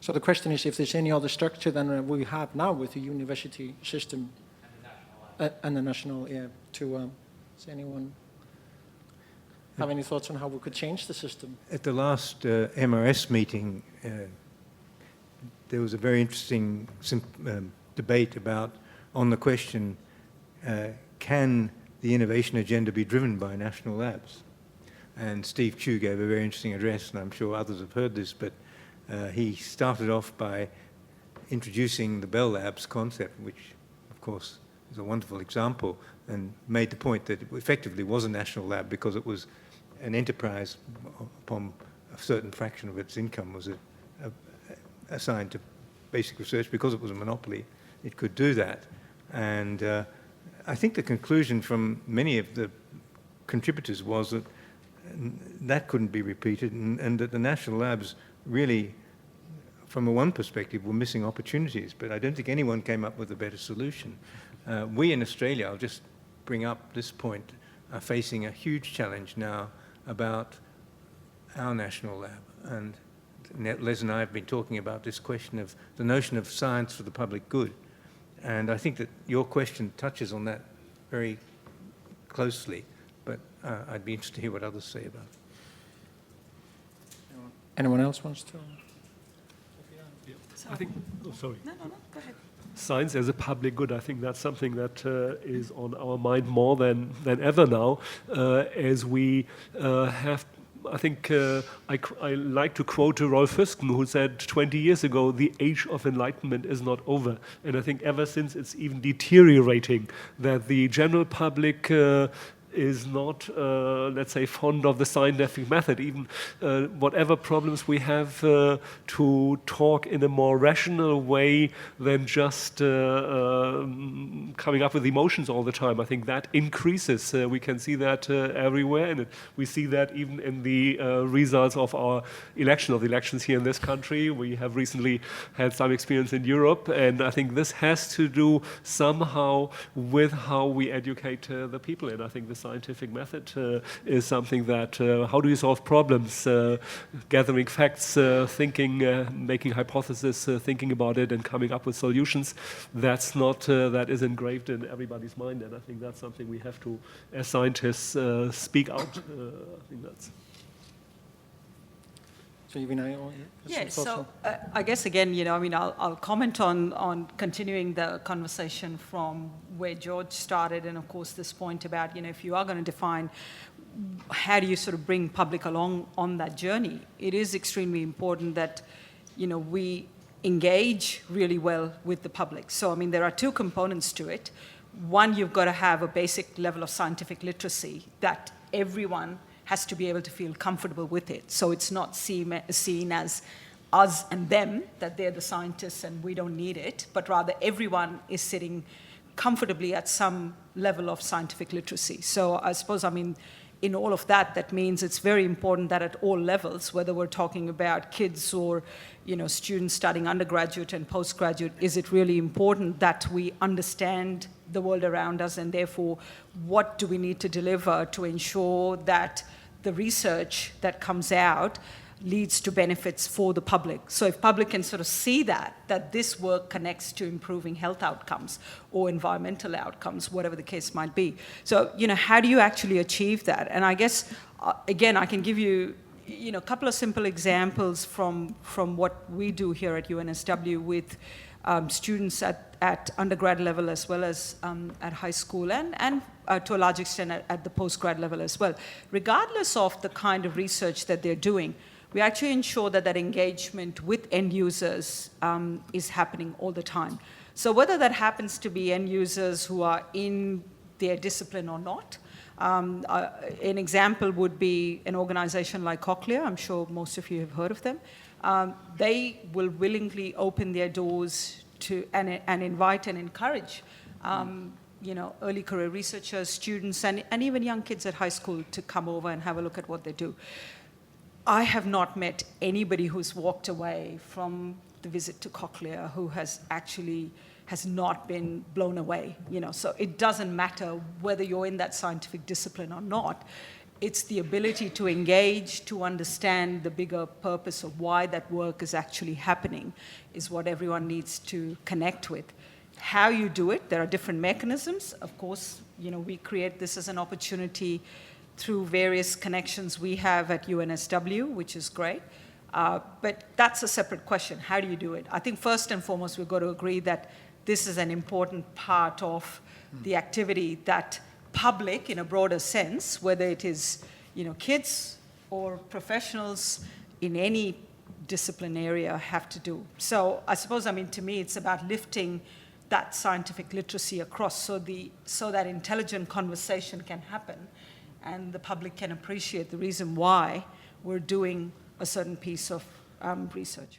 So the question is if there's any other structure than we have now with the university system and the national, does anyone have any thoughts on how we could change the system? At the last MRS meeting, there was a very interesting debate on the question, can the innovation agenda be driven by national labs? And Steve Chu gave a very interesting address, and I'm sure others have heard this, but he started off by introducing the Bell Labs concept, which, of course, is a wonderful example, and made the point that it effectively was a national lab because it was an enterprise upon a certain fraction of its income was assigned to basic research. Because it was a monopoly, it could do that. And I think the conclusion from many of the contributors was that that couldn't be repeated, and that the national labs really, from one perspective, were missing opportunities. But I don't think anyone came up with a better solution. We in Australia, I'll just bring up this point, are facing a huge challenge now about our national lab. And Les and I have been talking about this question of the notion of science for the public good. And I think that your question touches on that very closely, but I'd be interested to hear what others say about it. Anyone else wants to? Yeah. I think, sorry. No, go ahead. Science as a public good, I think that's something that is on our mind more than ever now, as we have. I think I like to quote Rolf Hösken, who said 20 years ago, the age of enlightenment is not over. And I think ever since it's even deteriorating, that the general public is not, let's say, fond of the scientific method. Even whatever problems we have to talk in a more rational way than just coming up with emotions all the time. I think that increases. We can see that everywhere, and we see that even in the results of the elections here in this country. We have recently had some experience in Europe, and I think this has to do somehow with how we educate the people. And I think the scientific method is something that, how do you solve problems, gathering facts, thinking, making hypotheses, thinking about it and coming up with solutions. That's not, that is engraved in everybody's mind, and I think that's something we have to, as scientists, speak out. I think that's... So Yevina, I guess again, I'll comment on continuing the conversation from where George started, and of course this point about, if you are going to define how do you sort of bring public along on that journey, it is extremely important that, we engage really well with the public. So, there are two components to it. One, you've got to have a basic level of scientific literacy that everyone has to be able to feel comfortable with it. So it's not seen as us and them, that they're the scientists and we don't need it, but rather everyone is sitting comfortably at some level of scientific literacy. So I suppose, in all of that, that means it's very important that at all levels, whether we're talking about kids or, students studying undergraduate and postgraduate, is it really important that we understand the world around us, and therefore what do we need to deliver to ensure that the research that comes out leads to benefits for the public. So if public can sort of see that this work connects to improving health outcomes or environmental outcomes, whatever the case might be. So, how do you actually achieve that? And I guess, again, I can give you, a couple of simple examples from what we do here at UNSW with students at undergrad level as well as at high school and to a large extent at the postgrad level as well. Regardless of the kind of research that they're doing, we actually ensure that engagement with end users is happening all the time. So whether that happens to be end users who are in their discipline or not, an example would be an organization like Cochlear. I'm sure most of you have heard of them. They will willingly open their doors to and invite and encourage early career researchers, students, and even young kids at high school to come over and have a look at what they do. I have not met anybody who's walked away from the visit to Cochlear who has not been blown away. So it doesn't matter whether you're in that scientific discipline or not. it's the ability to engage, to understand the bigger purpose of why that work is actually happening is what everyone needs to connect with. How you do it, there are different mechanisms. Of course, we create this as an opportunity through various connections we have at UNSW, which is great. But that's a separate question. How do you do it? I think first and foremost, we've got to agree that this is an important part of the activity that public, in a broader sense, whether it is kids or professionals in any discipline area, have to do. So I suppose, to me, it's about lifting that scientific literacy across so that intelligent conversation can happen and the public can appreciate the reason why we're doing a certain piece of research.